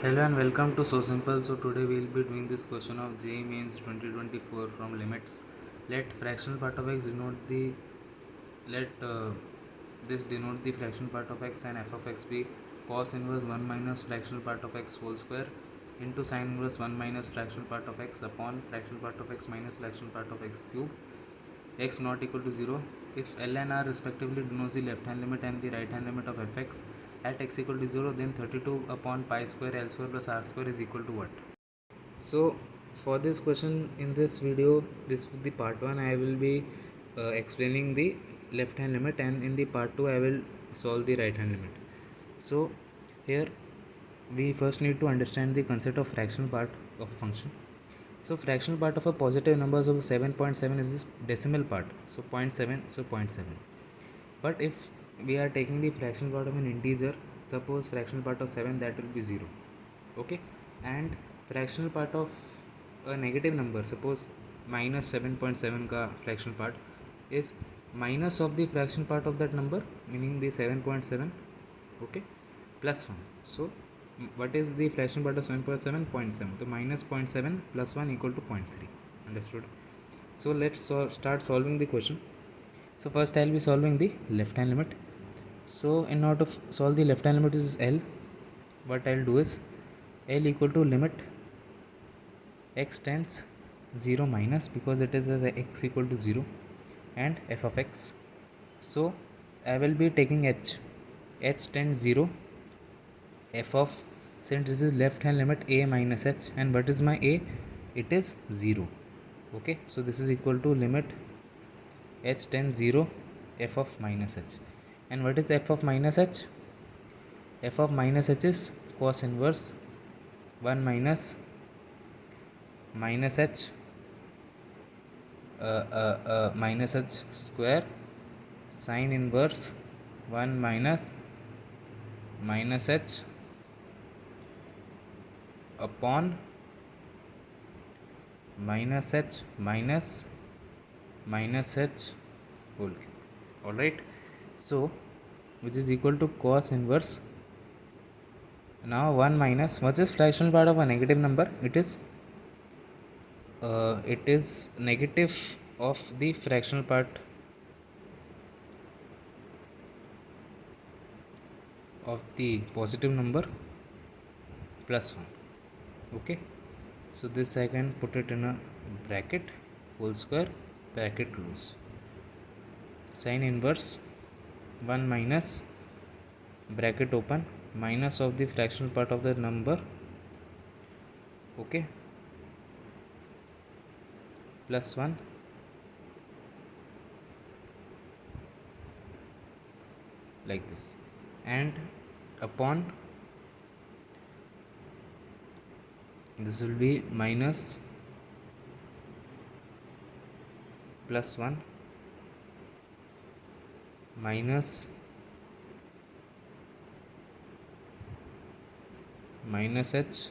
Hello and welcome to So Simple. So today we will be doing this question of JEE Mains 2024 from limits. Let fractional part of x denote the let this denote the fractional part of x and f of x be cos inverse 1 minus fractional part of x whole square into sin inverse 1 minus fractional part of x upon fractional part of x minus fractional part of x cube x not equal to 0 if L and R respectively denotes the left hand limit and the right hand limit of fx at x equal to 0, then 32 upon pi square L square plus R square is equal to what? So for this question in this video, this the part 1 I will be explaining the left hand limit, and in the part 2 I will solve the right hand limit. So here we first need to understand the concept of fractional part of a function. So fractional part of a positive number of 7.7 is this decimal part, so 0.7, so 0.7. But if we are taking the fractional part of an integer, suppose fractional part of 7, that will be 0. Okay, and fractional part of a negative number, suppose minus 7.7 ka fractional part is minus of the fractional part of that number, meaning the 7.7, okay, plus 1. So what is the fractional part of 7.7? 0.7. So minus 0.7 plus 1 equal to 0.3. Understood? So let's start solving the question. So first I will be solving the left hand limit. So in order to solve the left hand limit is L, what I will do is L equal to limit x tends 0 minus, because it is as x equal to 0, and f of x. So I will be taking h tends 0, f of, since this is left hand limit, a minus h, and what is my a? It is 0. Okay, so this is equal to limit h tends 0, f of minus h. And what is f of minus h? F of minus h is cos inverse 1 minus h minus h square sin inverse 1 minus h upon minus h minus h whole cube. Alright, so which is equal to cos inverse. Now 1 minus, what is fractional part of a negative number? It is negative of the fractional part of the positive number plus 1. Okay, so this I can put it in a bracket, whole square, bracket close, sin inverse 1 minus bracket open minus of the fractional part of the number, okay, plus 1 like this, and upon this will be minus plus 1 minus h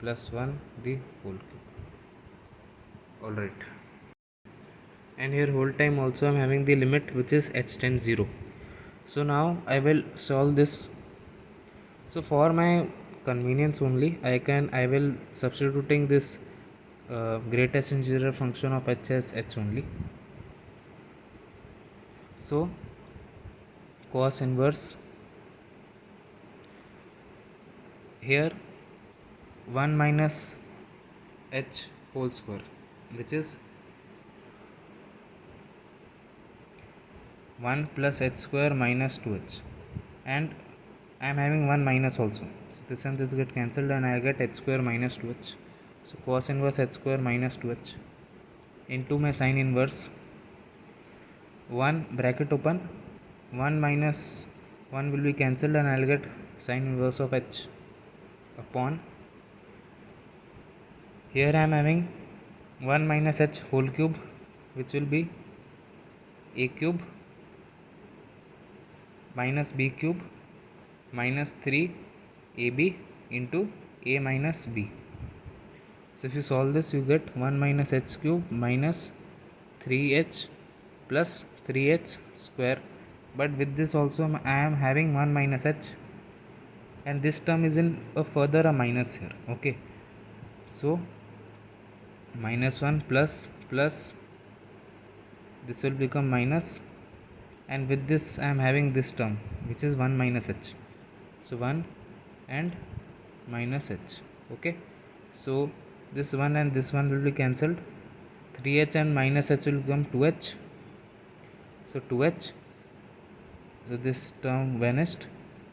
plus 1 the whole cube. Alright, and here whole time also I am having the limit, which is h tends 0. So now I will solve this. So for my convenience only, I will substituting this greatest integer function of h as h only. So cos inverse here 1 minus h whole square, which is 1 plus h square minus 2h, and I am having 1 minus also, so this and this get cancelled and I will get h square minus 2h. So cos inverse h square minus 2h into my sin inverse 1 bracket open, 1 minus 1 will be cancelled and I will get sin inverse of h upon, here I am having 1 minus h whole cube, which will be a cube minus b cube minus 3ab into a minus b. So if you solve this, you get 1 minus h cube minus 3h plus 3h square, but with this also I am having 1 minus h and this term is in a further a minus here. Okay, so -1 plus this will become minus, and with this I am having this term which is 1 minus h. So 1 and minus h. Okay, so this 1 and this 1 will be cancelled. 3h and minus h will become 2h. So 2h. So this term vanished,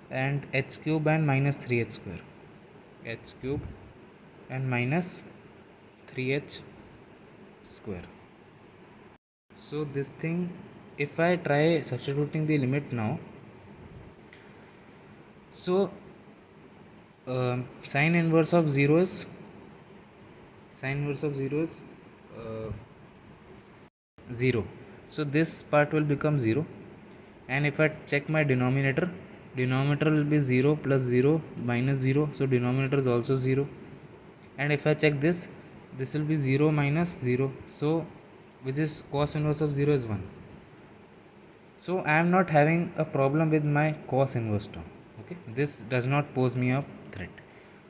and h cube and minus 3h square. H cube and minus 3h square. So this thing, if I try substituting the limit now, so sine inverse of 0 is uh, 0. So this part will become 0, and if I check my denominator will be 0 plus 0 minus 0, so denominator is also 0. And if I check this will be 0 minus 0, so which is cos inverse of 0 is 1. So I am not having a problem with my cos inverse term. Okay, this does not pose me a threat.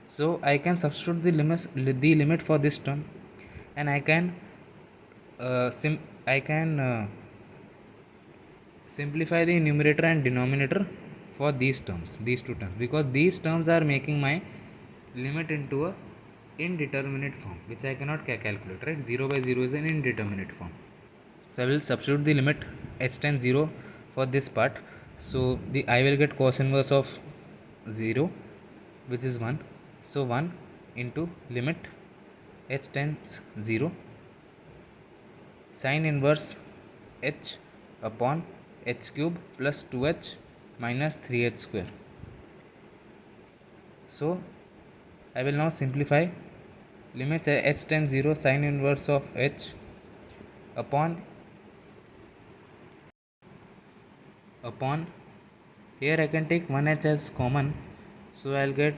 So I can substitute the limit for this term, and I can simplify the numerator and denominator for these two terms, because these terms are making my limit into a indeterminate form, which I cannot calculate, right? 0 by 0 is an indeterminate form. So I will substitute the limit h tends 0 for this part. So I will get cos inverse of 0, which is 1. So 1 into limit h tends 0 sine inverse h upon h cube plus 2h minus 3h square. So I will now simplify. Limit h tends 0 sine inverse of h upon here I can take 1h as common, so I'll get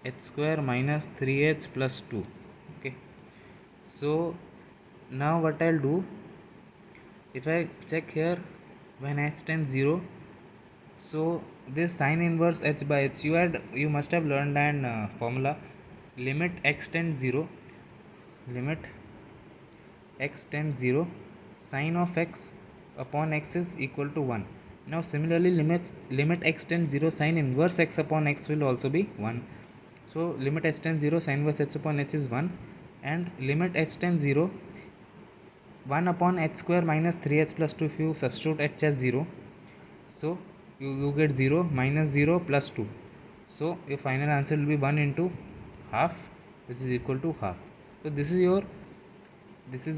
h square minus 3h plus 2. Okay, so now what I'll do, if I check here, when h tends 0, so this sine inverse h by h, you must have learned an formula, limit x tends 0 sine of x upon x is equal to 1. Now similarly, limit x tends 0 sine inverse x upon x will also be 1. So limit h tends 0 sine inverse h upon h is 1, and limit h tends 0 1 upon h square minus 3h plus 2. If you substitute h as 0, so you get 0 minus 0 plus 2. So your final answer will be 1 into half, which is equal to half. So this is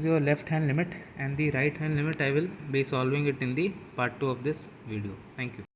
your left hand limit, and the right hand limit I will be solving it in the part 2 of this video. Thank you.